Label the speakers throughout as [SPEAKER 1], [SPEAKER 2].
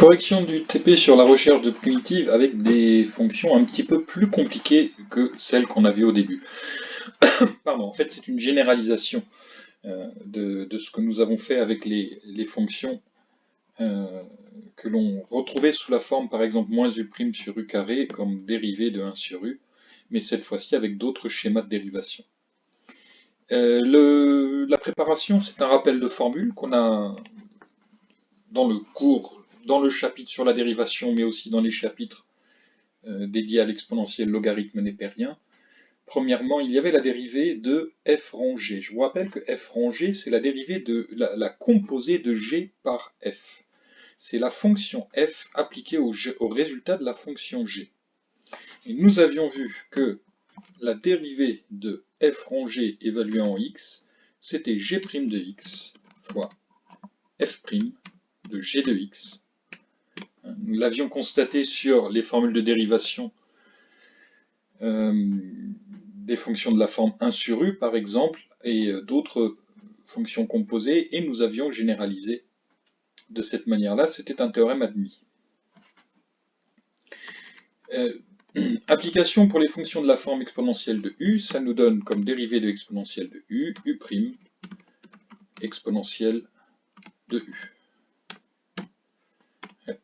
[SPEAKER 1] Correction du TP sur la recherche de primitives avec des fonctions un petit peu plus compliquées que celles qu'on a vues au début. Pardon, en fait c'est une généralisation de ce que nous avons fait avec les fonctions que l'on retrouvait sous la forme par exemple moins u' sur u carré comme dérivée de 1 sur u, mais cette fois-ci avec d'autres schémas de dérivation. La préparation, c'est un rappel de formule qu'on a dans le cours, dans le chapitre sur la dérivation, mais aussi dans les chapitres dédiés à l'exponentiel logarithme népérien. Premièrement, il y avait la dérivée de f rond g. Je vous rappelle que f rond g, c'est la dérivée de la composée de g par f. C'est la fonction f appliquée au résultat de la fonction g. Et nous avions vu que la dérivée de f rond g évaluée en x, c'était g' de x fois f' de g de x. Nous l'avions constaté sur les formules de dérivation des fonctions de la forme 1 sur u par exemple, et d'autres fonctions composées, et nous avions généralisé de cette manière-là. C'était un théorème admis. Application pour les fonctions de la forme exponentielle de u, ça nous donne comme dérivée de exponentielle de u, u' exponentielle de u. Hop.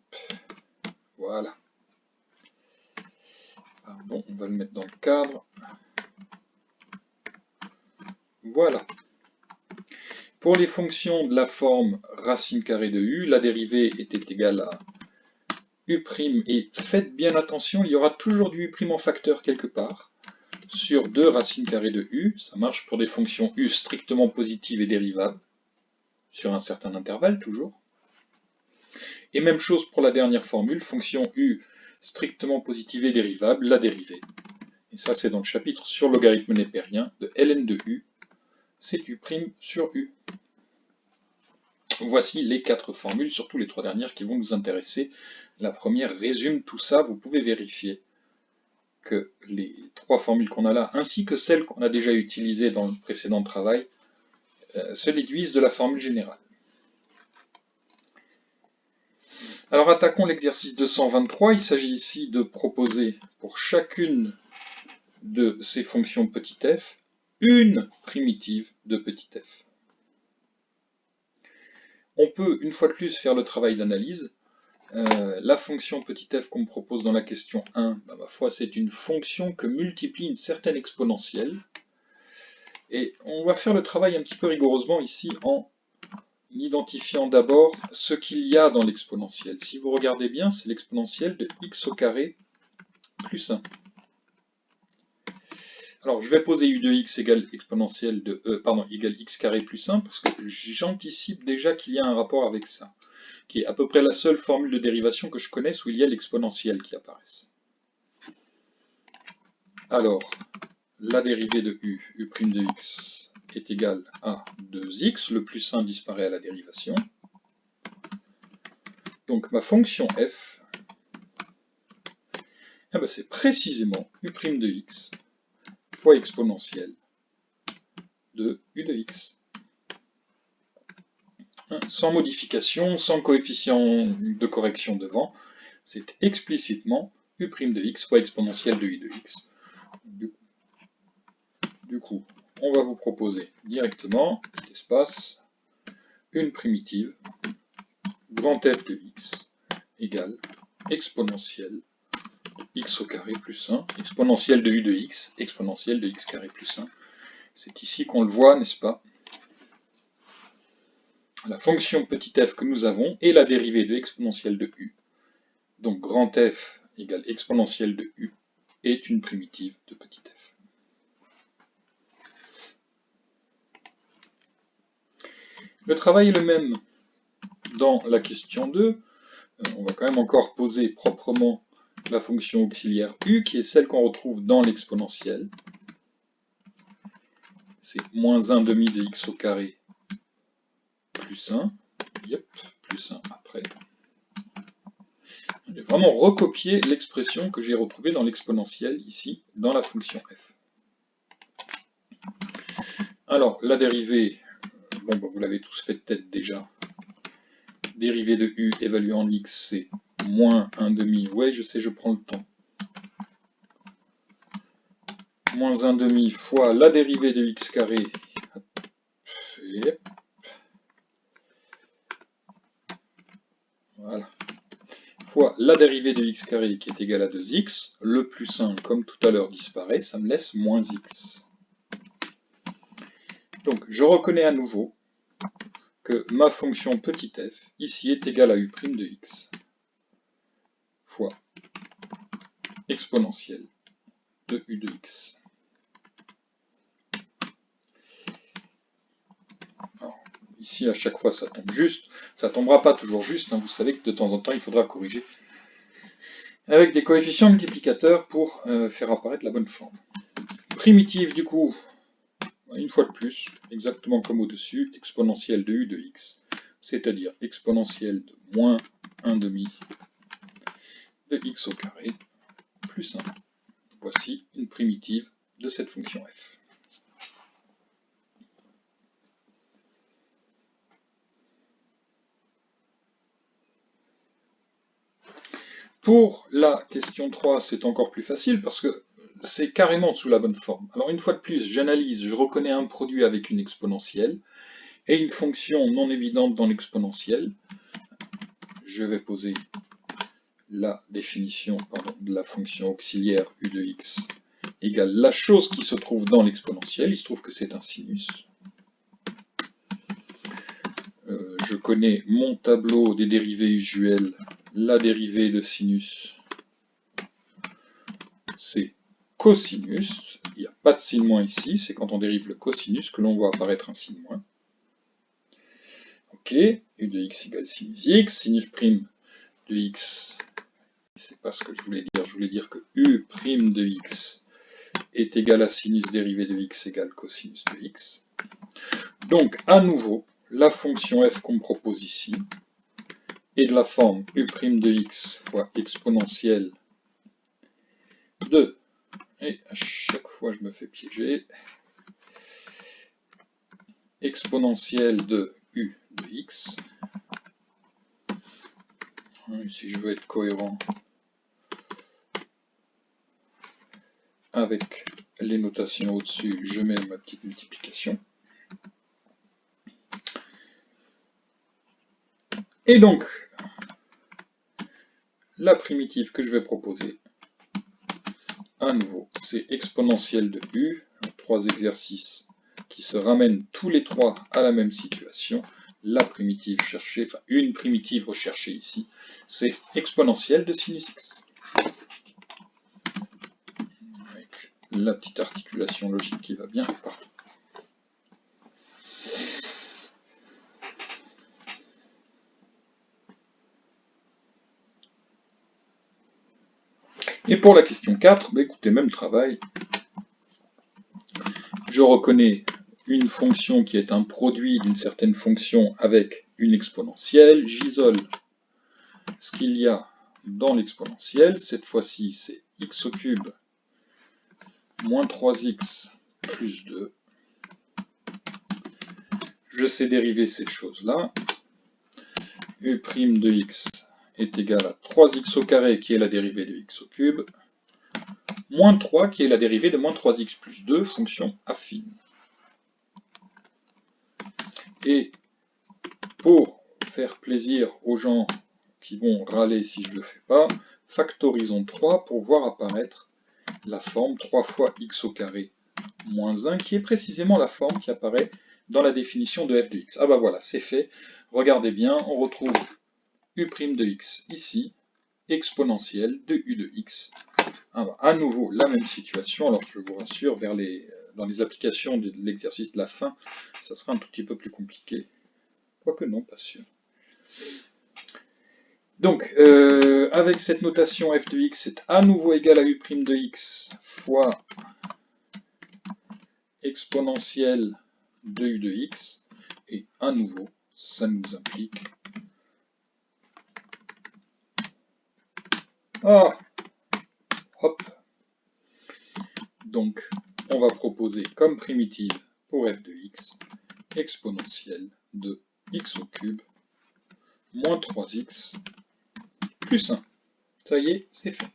[SPEAKER 1] Voilà. Pardon, on va le mettre dans le cadre. Voilà. Pour les fonctions de la forme racine carrée de u, la dérivée était égale à u', et faites bien attention, il y aura toujours du u' en facteur quelque part, sur 2 racines carrées de u, ça marche pour des fonctions u strictement positives et dérivables, sur un certain intervalle toujours. Et même chose pour la dernière formule, fonction u strictement positive et dérivable, la dérivée. Et ça c'est dans le chapitre sur le logarithme népérien de ln de u, c'est u' sur u. Voici les 4 formules, surtout les 3 dernières qui vont nous intéresser. La première résume tout ça, vous pouvez vérifier que les 3 formules qu'on a là, ainsi que celles qu'on a déjà utilisées dans le précédent travail, se déduisent de la formule générale. Alors attaquons l'exercice 223, il s'agit ici de proposer pour chacune de ces fonctions petit f, une primitive de petit f. On peut, une fois de plus, faire le travail d'analyse. La fonction petit f qu'on me propose dans la question 1, ma foi, c'est une fonction que multiplie une certaine exponentielle. Et on va faire le travail un petit peu rigoureusement ici en identifiant d'abord ce qu'il y a dans l'exponentielle. Si vous regardez bien, c'est l'exponentielle de x au carré plus 1. Alors, je vais poser u de x égale exponentielle de égale x carré plus 1, parce que j'anticipe déjà qu'il y a un rapport avec ça, qui est à peu près la seule formule de dérivation que je connaisse où il y a l'exponentielle qui apparaisse. Alors, la dérivée de u, u' de x, est égale à 2x, le plus 1 disparaît à la dérivation. Donc ma fonction f, c'est précisément u' de x fois exponentielle de u de x. Sans modification, sans coefficient de correction devant, c'est explicitement u' de x fois exponentielle de u de x. Du coup, on va vous proposer directement, l'espace, une primitive, grand f de x égale exponentielle x au carré plus 1, exponentielle de u de x, exponentielle de x carré plus 1. C'est ici qu'on le voit, n'est-ce pas? La fonction petit f que nous avons est la dérivée de exponentielle de u. Donc grand f égale exponentielle de u est une primitive de petit f. Le travail est le même dans la question 2. On va quand même encore poser proprement la fonction auxiliaire u, qui est celle qu'on retrouve dans l'exponentielle. C'est moins 1 demi de x au carré plus 1. Yep, plus 1 après. J'ai vraiment recopié l'expression que j'ai retrouvée dans l'exponentielle, ici, dans la fonction f. Alors, la dérivée, vous l'avez tous fait peut-être déjà. dérivée de u évaluée en x, c'est moins 1/2, ouais je sais, je prends le temps, moins 1/2 fois la dérivée de x carré, et voilà, fois la dérivée de x carré qui est égale à 2x, le plus 1 comme tout à l'heure disparaît, ça me laisse moins x. Donc je reconnais à nouveau que ma fonction petit f ici est égale à u' de x fois exponentielle de u de x. Alors, ici à chaque fois ça tombe juste, ça tombera pas toujours juste, hein. Vous savez que de temps en temps il faudra corriger avec des coefficients multiplicateurs pour faire apparaître la bonne forme. Primitive du coup, une fois de plus, exactement comme au-dessus, exponentielle de u de x, c'est-à-dire exponentielle de moins 1/2 de x au carré plus 1. Voici une primitive de cette fonction f. Pour la question 3, c'est encore plus facile parce que c'est carrément sous la bonne forme. Alors une fois de plus, j'analyse, je reconnais un produit avec une exponentielle et une fonction non évidente dans l'exponentielle. Je vais poser la définition de la fonction auxiliaire u de x égale la chose qui se trouve dans l'exponentielle. Il se trouve que c'est un sinus. Je connais mon tableau des dérivées usuelles. La dérivée de sinus, c'est cosinus. Il n'y a pas de signe moins ici, c'est quand on dérive le cosinus que l'on voit apparaître un signe moins. Ok, u de x égale sinus x, sinus prime de x, c'est pas ce que je voulais dire que u' de x est égal à sinus dérivé de x égale cosinus de x. Donc, à nouveau, la fonction f qu'on me propose ici est de la forme u' de x fois exponentielle de, et à chaque fois je me fais piéger, exponentielle de u de x. Si je veux être cohérent avec les notations au-dessus, je mets ma petite multiplication. Et donc, la primitive que je vais proposer, à nouveau, c'est exponentielle de u, 3 exercices qui se ramènent tous les trois à la même situation. La primitive cherchée, enfin une primitive recherchée ici, c'est exponentielle de sinus x. Avec la petite articulation logique qui va bien partout. Et pour la question 4, bah écoutez, même travail. Je reconnais une fonction qui est un produit d'une certaine fonction avec une exponentielle. J'isole ce qu'il y a dans l'exponentielle. Cette fois-ci, c'est x au cube moins 3x plus 2. Je sais dériver ces choses-là. U' de x est égal à 3x au carré qui est la dérivée de x au cube, moins 3 qui est la dérivée de moins 3x plus 2, fonction affine. Et pour faire plaisir aux gens qui vont râler si je ne le fais pas, factorisons 3 pour voir apparaître la forme 3 fois x au carré moins 1, qui est précisément la forme qui apparaît dans la définition de f de x. Ah bah voilà, c'est fait. Regardez bien, on retrouve u' de x ici, exponentielle de u de x. Ah bah, à nouveau, la même situation. Alors je vous rassure, dans les applications de l'exercice de la fin, ça sera un tout petit peu plus compliqué. Quoique non, pas sûr. Donc, avec cette notation f de x est à nouveau égal à u' de x fois exponentielle de u de x, et à nouveau, ça nous implique... Ah, hop. Donc, on va proposer comme primitive pour f de x exponentielle de x au cube moins 3x plus 1. Ça y est, c'est fait.